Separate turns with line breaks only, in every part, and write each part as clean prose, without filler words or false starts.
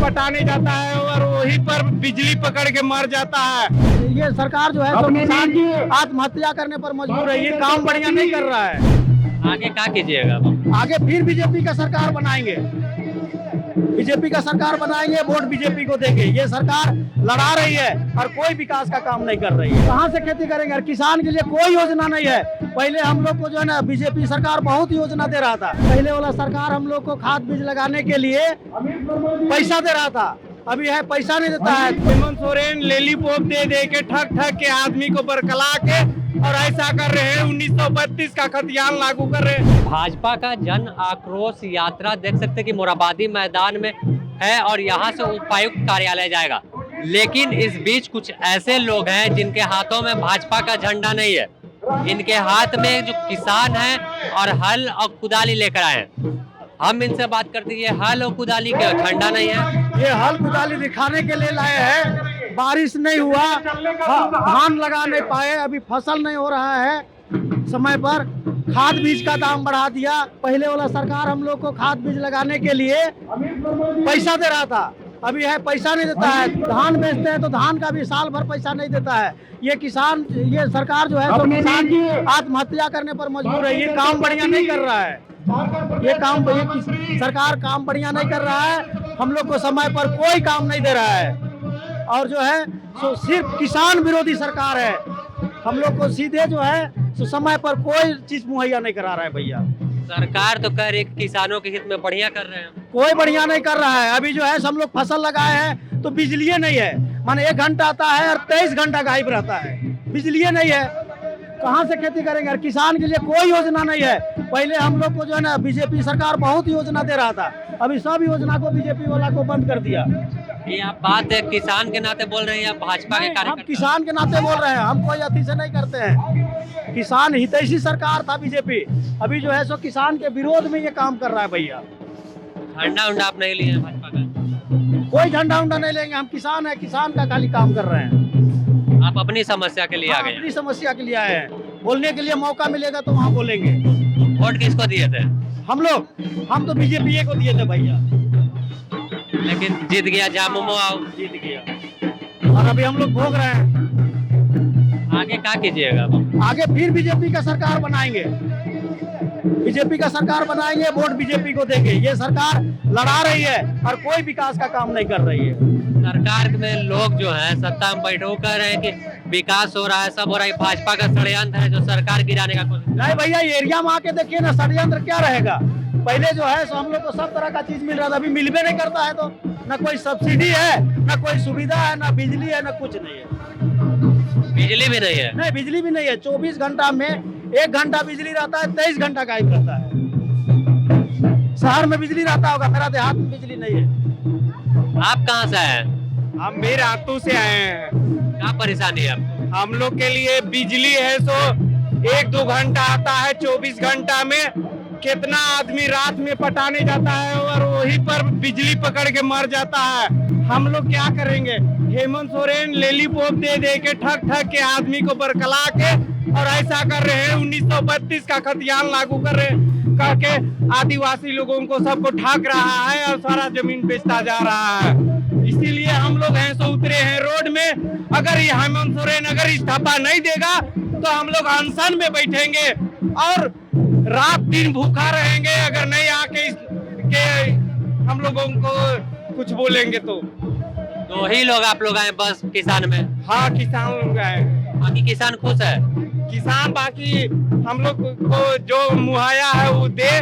पटाने जाता है और वहीं पर बिजली पकड़ के मर जाता है।
ये सरकार जो है तो किसान की आत्महत्या करने पर मजबूर है। ये काम बढ़िया नहीं कर रहा है।
आगे क्या कीजिएगा?
आगे फिर बीजेपी का सरकार बनाएंगे, बीजेपी का सरकार बनाएंगे, वोट बीजेपी को देंगे। ये सरकार लड़ा रही है और कोई विकास का काम नहीं कर रही है। कहाँ से खेती करेंगे? और किसान के लिए कोई योजना नहीं है। पहले हम लोग को जो है ना बीजेपी सरकार बहुत योजना दे रहा था। पहले वाला सरकार हम लोग को खाद बीज लगाने के लिए पैसा दे रहा था, अभी है पैसा नहीं देता है।
हेमंत सोरेन लेलीपॉप दे दे के ठग ठग के आदमी को बरकला के और ऐसा कर रहे हैं। 1932 का खतियान लागू कर रहे हैं।
भाजपा का जन आक्रोश यात्रा देख सकते हैं कि मोराबादी मैदान में है और यहाँ से उपायुक्त कार्यालय जाएगा। लेकिन इस बीच कुछ ऐसे लोग हैं जिनके हाथों में भाजपा का झंडा नहीं है। इनके हाथ में जो किसान हैं और हल और कुदाली लेकर आए हैं। हम इनसे बात करते हैं, ये हल और कुदाली का झंडा नहीं है।
ये हल कुदाली दिखाने के लिए लाए हैं। बारिश नहीं हुआ, धान लगा नहीं पाए, अभी फसल नहीं हो रहा है समय पर। खाद बीज का दाम बढ़ा दिया। पहले वाला सरकार हम लोग को खाद बीज लगाने के लिए पैसा दे रहा था, अभी है पैसा नहीं देता है। धान बेचते हैं तो धान का भी साल भर पैसा नहीं देता है। ये किसान, ये सरकार जो है तो किसान की आत्महत्या करने पर मजबूर है। ये काम बढ़िया नहीं कर रहा है। ये सरकार काम बढ़िया नहीं कर रहा है। हम लोग को समय पर कोई काम नहीं दे रहा है और जो है सो सिर्फ किसान विरोधी सरकार है। हम लोग को सीधे जो है सो समय पर कोई चीज मुहैया नहीं करा रहा है। भैया
सरकार तो कह रही है कि किसानों के हित में बढ़िया कर रहे हैं,
कोई बढ़िया नहीं कर रहा है। अभी जो है हम लोग फसल लगाए हैं तो बिजली नहीं है, माने 1 घंटा आता है और 23 घंटा गायब रहता है। बिजली नहीं है, कहाँ से खेती करेंगे? और किसान के लिए कोई योजना नहीं है। पहले हम लोग को जो है ना बीजेपी सरकार बहुत योजना दे रहा था, अभी सब योजना को बीजेपी वाला को बंद कर दिया।
ये आप बात है किसान के नाते बोल रहे हैं या भाजपा के
हम
कार्यकर्ता?
किसान के नाते बोल रहे हैं, हम कोई अति से नहीं करते हैं। किसान हितैषी सरकार था बीजेपी, अभी जो है सो किसान के विरोध में ये काम कर रहा है। भैया
झंडा उंडा आप नहीं लिए हैं भाजपा का?
कोई झंडा उंडा नहीं लेंगे, हम किसान है, किसान का खाली काम कर रहे हैं।
आप अपनी समस्या के लिए आ गए हैं?
अपनी समस्या के लिए आए हैं, बोलने के लिए मौका मिलेगा तो वहाँ बोलेंगे।
वोट किसको दिए थे?
हम तो बीजेपी को दिए थे भैया,
लेकिन जीत गया जामुमो।
जीत गया और अभी हम लोग भोग रहे हैं।
आगे क्या कीजिएगा?
आगे फिर बीजेपी का सरकार बनाएंगे, बीजेपी का सरकार बनाएंगे, वोट बीजेपी को देंगे। ये सरकार लड़ा रही है और कोई विकास का काम नहीं कर रही है।
सरकार में लोग जो हैं सत्ता में बैठे वो कह रहे हैं कि विकास हो रहा है, सब हो रहा है, भाजपा का षड्यंत्र है जो सरकार गिराने का कोशिश।
नहीं भैया, ये एरिया में आके देखिए ना, षड्यंत्र क्या रहेगा। पहले जो है सो हम लोग को सब तरह का चीज मिल रहा था, अभी मिलबे नहीं करता है। तो न कोई सब्सिडी है, न कोई सुविधा है, न बिजली है, न कुछ नहीं है।
बिजली भी नहीं है?
नहीं, बिजली भी नहीं है। 24 घंटा में 1 घंटा बिजली रहता है, 23 घंटा गायब रहता है। शहर में बिजली रहता होगा, मेरा देहात में बिजली नहीं है।
आप कहाँ से हैं?
हम मेरे हाथों से आए हैं।
क्या परेशानी है आपको?
हम लोग के लिए बिजली है सो 1-2 घंटा आता है 24 घंटा में। कितना आदमी रात में पटाने जाता है और वहीं पर बिजली पकड़ के मर जाता है। हम लोग क्या करेंगे? हेमंत सोरेन लेलीपॉप दे दे के ठग ठग के आदमी को बरकला के और ऐसा कर रहे हैं। 1932 का खतियान लागू कर रहे करके आदिवासी लोगों को सबको ठग रहा है और सारा जमीन बेचता जा रहा है। इसीलिए हम लोग हैं सो उतरे हैं रोड में। अगर ये हेमंत सोरेन अगर इस्तीफा नहीं देगा तो हम लोग अनशन में बैठेंगे और रात दिन भूखा रहेंगे। अगर नहीं आके हम लोगों को कुछ बोलेंगे तो।
2 ही लोग आप लोग आए बस किसान में?
हाँ, किसान लोग आए।
बाकी किसान खुश है?
किसान बाकी हम लोग को जो मुहैया है वो दे,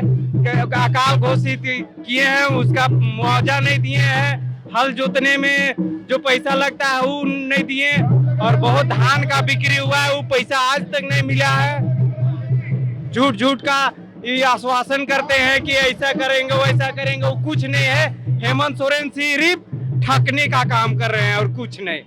अकाल घोषित किए हैं, उसका मुआवजा नहीं दिए हैं। हल जोतने में जो पैसा लगता है वो नहीं दिए और बहुत धान का बिक्री हुआ है, वो पैसा आज तक नहीं मिला है। झूठ झूठ का ये आश्वासन करते हैं कि ऐसा करेंगे वैसा करेंगे, वो कुछ नहीं है। हेमंत सोरेन सिर्फ ठगने का काम कर रहे हैं और कुछ नहीं।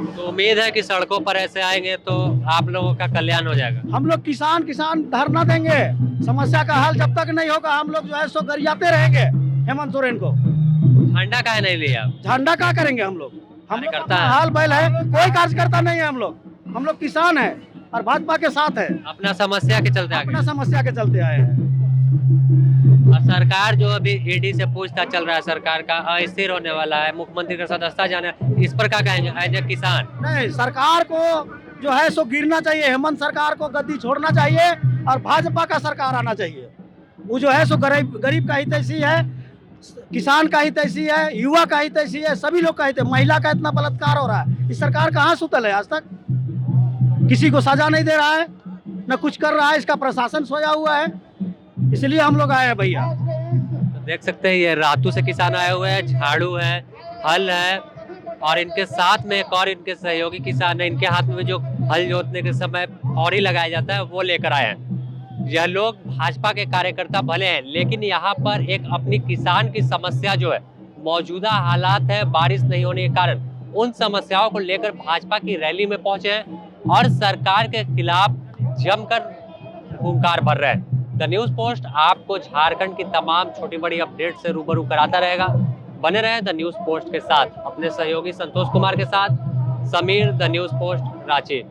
तो उम्मीद है कि सड़कों पर ऐसे आएंगे तो आप लोगों का कल्याण हो जाएगा।
हम लोग किसान धरना देंगे। समस्या का हल जब तक नहीं होगा हम लोग जो है सो गरियाते रहेंगे हेमंत सोरेन को।
झंडा काहे नहीं लिया?
झंडा क्या करेंगे? हम लोग
कार्यकर्ता है।
हाल बैल है, कोई कार्यकर्ता नहीं है। हम लोग किसान है और भाजपा के साथ है।
अपना समस्या के चलते आगे?
अपना समस्या के चलते आए हैं।
और सरकार जो अभी ईडी से पूछताछ चल रहा है, सरकार का अस्थिर होने वाला है, मुख्यमंत्री का सदस्यता जाने, इस पर क्या कहेंगे एज ए किसान?
नहीं, सरकार को जो है सो गिरना चाहिए, हेमंत सरकार को गद्दी छोड़ना चाहिए और भाजपा का सरकार आना चाहिए। वो जो है सो गरीब का हित ऐसी है, किसान का हित ऐसी है, युवा का हित ऐसी है, सभी लोग का हित है। महिला का इतना बलात्कार हो रहा है, इस सरकार कहाँ सुतल है? आज तक किसी को सजा नहीं दे रहा है, न कुछ कर रहा है, इसका प्रशासन सोया हुआ है। इसलिए हम लोग आए हैं भैया।
तो देख सकते हैं ये रातू से किसान आए हुए हैं, झाड़ू है, हल है और इनके साथ में एक और इनके सहयोगी किसान है, इनके हाथ में जो हल जोतने के समय फौरी लगाया जाता है वो लेकर आए हैं। यह लोग भाजपा के कार्यकर्ता भले हैं, लेकिन यहाँ पर एक अपनी किसान की समस्या जो है, मौजूदा हालात है बारिश नहीं होने के कारण, उन समस्याओं को लेकर भाजपा की रैली में पहुंचे हैं और सरकार के खिलाफ जमकर हुंकार भर रहे हैं। द न्यूज़ पोस्ट आपको झारखंड की तमाम छोटी बड़ी अपडेट से रूबरू कराता रहेगा। बने रहें द न्यूज़ पोस्ट के साथ। अपने सहयोगी संतोष कुमार के साथ Sameer, the news post, Ranchi.